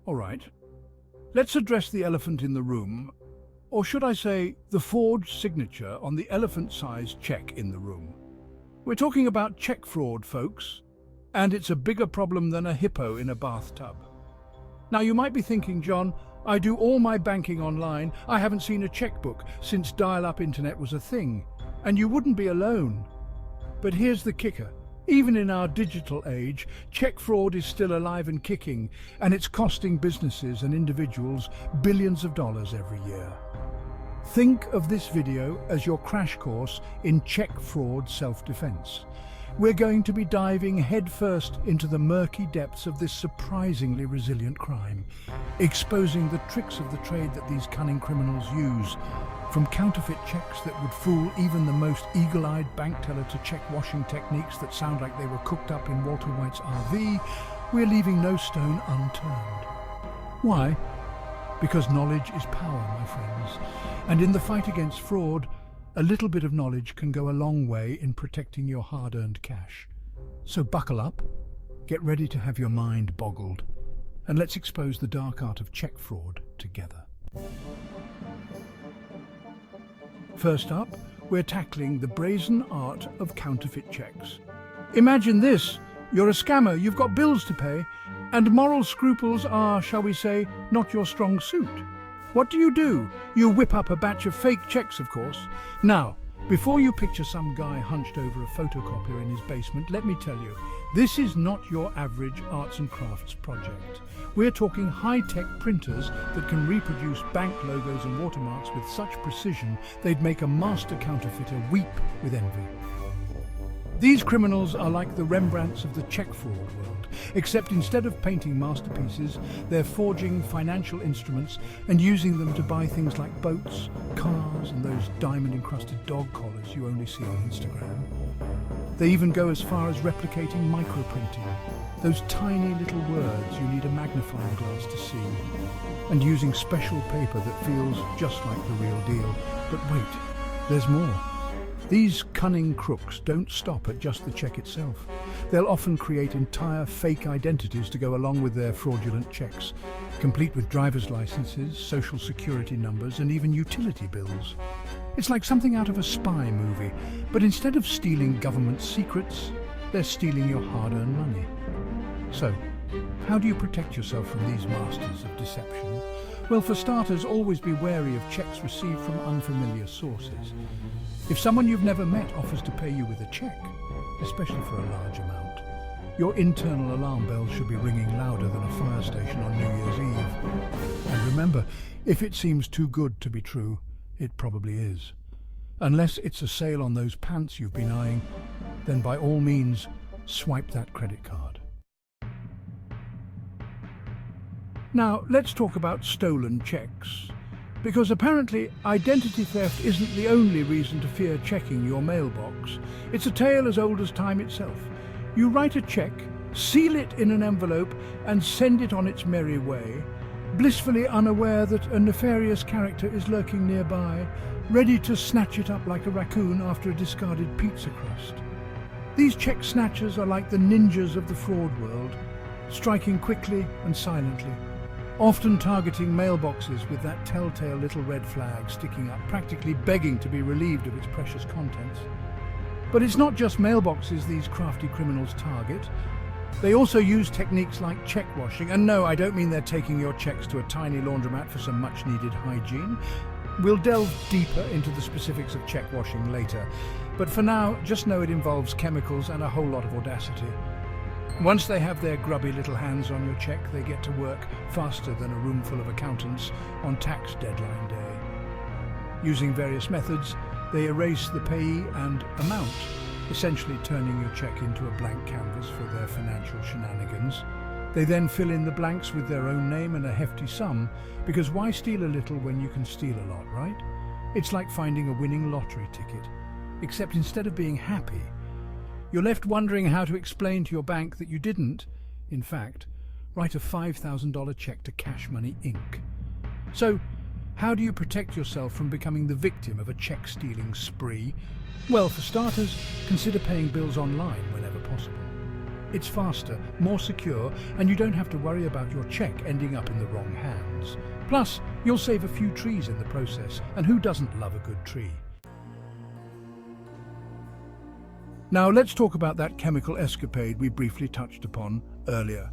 All right, let's address the elephant in the room, or should I say, the forged signature on the elephant-sized check in the room. We're talking about check fraud, folks, and it's a bigger problem than a hippo in a bathtub. Now, you might be thinking, John, I do all my banking online. I haven't seen a checkbook since dial-up internet was a thing, and you wouldn't be alone. But here's the kicker. Even in our digital age, check fraud is still alive and kicking, and it's costing businesses and individuals billions of dollars every year. Think of this video as your crash course in check fraud self-defense. We're going to be diving headfirst into the murky depths of this surprisingly resilient crime, exposing the tricks of the trade that these cunning criminals use, from counterfeit checks that would fool even the most eagle-eyed bank teller to check washing techniques that sound like they were cooked up in Walter White's RV. We're leaving no stone unturned. Why? Because knowledge is power, my friends. And in the fight against fraud, a little bit of knowledge can go a long way in protecting your hard-earned cash. So buckle up, get ready to have your mind boggled, and let's expose the dark art of check fraud together. First up, we're tackling the brazen art of counterfeit checks. Imagine this. You're a scammer, you've got bills to pay, and moral scruples are, shall we say, not your strong suit. What do? You whip up a batch of fake checks, of course. Now, before you picture some guy hunched over a photocopier in his basement, let me tell you, this is not your average arts and crafts project. We're talking high-tech printers that can reproduce bank logos and watermarks with such precision they'd make a master counterfeiter weep with envy. These criminals are like the Rembrandts of the check fraud world, except instead of painting masterpieces, they're forging financial instruments and using them to buy things like boats, cars, and those diamond-encrusted dog collars you only see on Instagram. They even go as far as replicating microprinting, those tiny little words you need a magnifying glass to see, and using special paper that feels just like the real deal. But wait, there's more. These cunning crooks don't stop at just the check itself. They'll often create entire fake identities to go along with their fraudulent checks, complete with driver's licenses, social security numbers, and even utility bills. It's like something out of a spy movie, but instead of stealing government secrets, they're stealing your hard-earned money. So, how do you protect yourself from these masters of deception? Well, for starters, always be wary of checks received from unfamiliar sources. If someone you've never met offers to pay you with a check, especially for a large amount, your internal alarm bells should be ringing louder than a fire station on New Year's Eve. And remember, if it seems too good to be true, it probably is. Unless it's a sale on those pants you've been eyeing, then by all means, swipe that credit card. Now, let's talk about stolen checks. Because apparently identity theft isn't the only reason to fear checking your mailbox. It's a tale as old as time itself. You write a check, seal it in an envelope, and send it on its merry way, blissfully unaware that a nefarious character is lurking nearby, ready to snatch it up like a raccoon after a discarded pizza crust. These check snatchers are like the ninjas of the fraud world, striking quickly and silently, often targeting mailboxes with that telltale little red flag sticking up, practically begging to be relieved of its precious contents. But it's not just mailboxes these crafty criminals target. They also use techniques like check washing, and no, I don't mean they're taking your checks to a tiny laundromat for some much-needed hygiene. We'll delve deeper into the specifics of check washing later, but for now, just know it involves chemicals and a whole lot of audacity. Once they have their grubby little hands on your check, they get to work faster than a room full of accountants on tax deadline day. Using various methods, they erase the payee and amount, essentially turning your check into a blank canvas for their financial shenanigans. They then fill in the blanks with their own name and a hefty sum, because why steal a little when you can steal a lot, right? It's like finding a winning lottery ticket, except instead of being happy, you're left wondering how to explain to your bank that you didn't, in fact, write a $5,000 check to Cash Money Inc. So, how do you protect yourself from becoming the victim of a check-stealing spree? Well, for starters, consider paying bills online whenever possible. It's faster, more secure, and you don't have to worry about your check ending up in the wrong hands. Plus, you'll save a few trees in the process, and who doesn't love a good tree? Now let's talk about that chemical escapade we briefly touched upon earlier.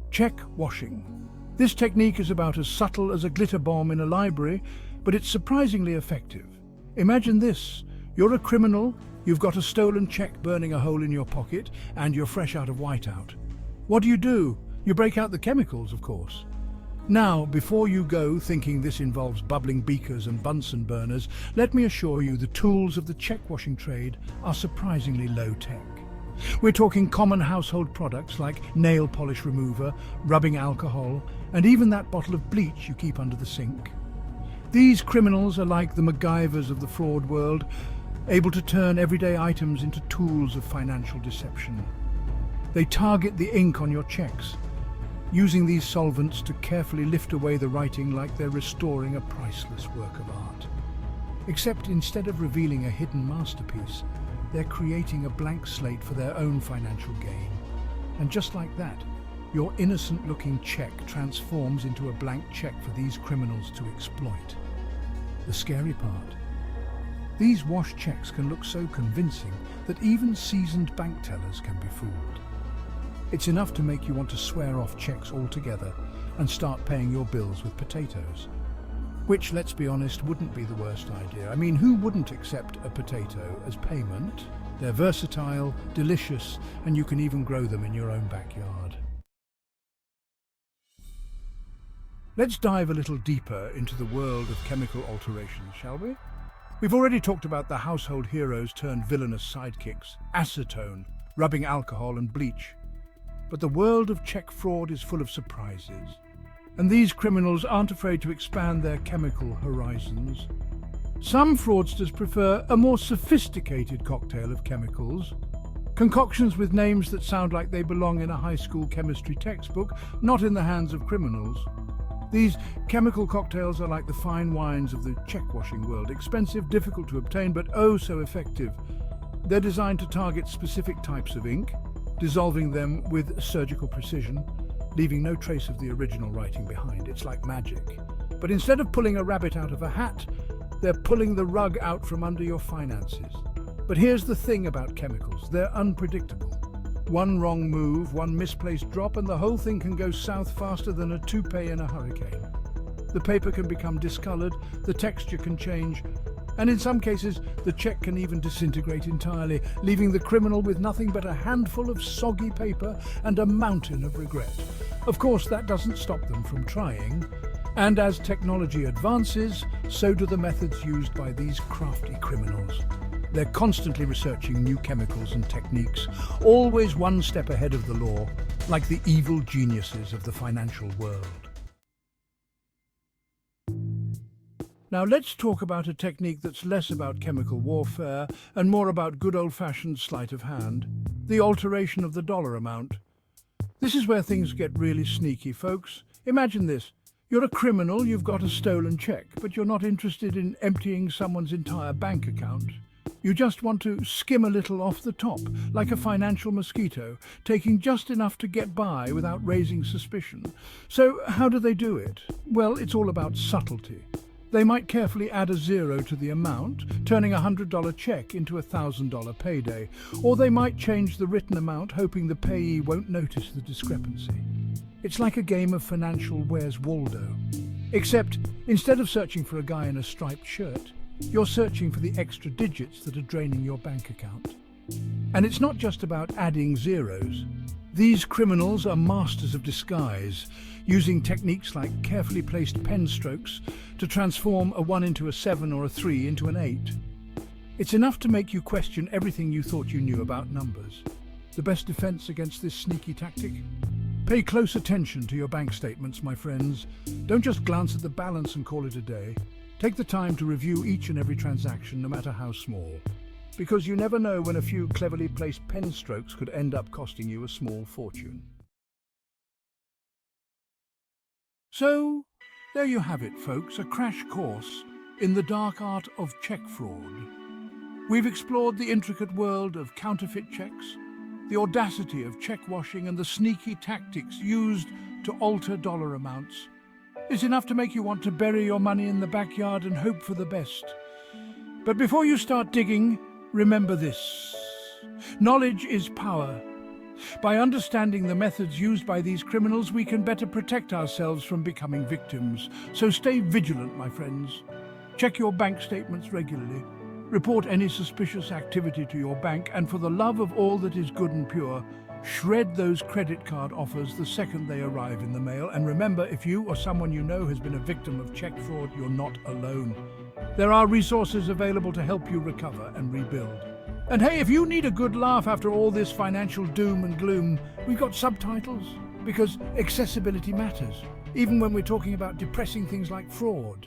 Check washing. This technique is about as subtle as a glitter bomb in a library, but it's surprisingly effective. Imagine this. You're a criminal, you've got a stolen check burning a hole in your pocket, and you're fresh out of whiteout. What do? You break out the chemicals, of course. Now, before you go thinking this involves bubbling beakers and Bunsen burners, let me assure you the tools of the check washing trade are surprisingly low-tech. We're talking common household products like nail polish remover, rubbing alcohol, and even that bottle of bleach you keep under the sink. These criminals are like the MacGyvers of the fraud world, able to turn everyday items into tools of financial deception. They target the ink on your checks, using these solvents to carefully lift away the writing like they're restoring a priceless work of art. Except instead of revealing a hidden masterpiece, they're creating a blank slate for their own financial gain. And just like that, your innocent-looking check transforms into a blank check for these criminals to exploit. The scary part: these washed checks can look so convincing that even seasoned bank tellers can be fooled. It's enough to make you want to swear off checks altogether and start paying your bills with potatoes. Which, let's be honest, wouldn't be the worst idea. I mean, who wouldn't accept a potato as payment? They're versatile, delicious, and you can even grow them in your own backyard. Let's dive a little deeper into the world of chemical alterations, shall we? We've already talked about the household heroes turned villainous sidekicks, acetone, rubbing alcohol and bleach. But the world of check fraud is full of surprises. And these criminals aren't afraid to expand their chemical horizons. Some fraudsters prefer a more sophisticated cocktail of chemicals. Concoctions with names that sound like they belong in a high school chemistry textbook, not in the hands of criminals. These chemical cocktails are like the fine wines of the check-washing world, expensive, difficult to obtain, but oh so effective. They're designed to target specific types of ink, dissolving them with surgical precision, leaving no trace of the original writing behind. It's like magic. But instead of pulling a rabbit out of a hat, they're pulling the rug out from under your finances. But here's the thing about chemicals: they're unpredictable. One wrong move, one misplaced drop, and the whole thing can go south faster than a toupee in a hurricane. The paper can become discolored, the texture can change, and in some cases, the check can even disintegrate entirely, leaving the criminal with nothing but a handful of soggy paper and a mountain of regret. Of course, that doesn't stop them from trying. And as technology advances, so do the methods used by these crafty criminals. They're constantly researching new chemicals and techniques, always one step ahead of the law, like the evil geniuses of the financial world. Now let's talk about a technique that's less about chemical warfare and more about good old-fashioned sleight of hand: the alteration of the dollar amount. This is where things get really sneaky, folks. Imagine this. You're a criminal, you've got a stolen check, but you're not interested in emptying someone's entire bank account. You just want to skim a little off the top, like a financial mosquito, taking just enough to get by without raising suspicion. So how do they do it? Well, it's all about subtlety. They might carefully add a zero to the amount, turning a $100 check into a $1,000 payday. Or they might change the written amount, hoping the payee won't notice the discrepancy. It's like a game of financial Where's Waldo. Except, instead of searching for a guy in a striped shirt, you're searching for the extra digits that are draining your bank account. And it's not just about adding zeros. These criminals are masters of disguise, using techniques like carefully placed pen strokes to transform a 1 into a 7 or a 3 into an 8. It's enough to make you question everything you thought you knew about numbers. The best defense against this sneaky tactic? Pay close attention to your bank statements, my friends. Don't just glance at the balance and call it a day. Take the time to review each and every transaction, no matter how small. Because you never know when a few cleverly placed pen strokes could end up costing you a small fortune. So, there you have it, folks, a crash course in the dark art of check fraud. We've explored the intricate world of counterfeit checks, The audacity of check washing and the sneaky tactics used to alter dollar amounts is enough to make you want to bury your money in the backyard and hope for the best. But before you start digging, remember this. Knowledge is power. By understanding the methods used by these criminals, we can better protect ourselves from becoming victims. So stay vigilant, my friends. Check your bank statements regularly. Report any suspicious activity to your bank, and for the love of all that is good and pure, shred those credit card offers the second they arrive in the mail. And remember, if you or someone you know has been a victim of check fraud, you're not alone. There are resources available to help you recover and rebuild. And hey, if you need a good laugh after all this financial doom and gloom, we've got subtitles, because accessibility matters, even when we're talking about depressing things like fraud.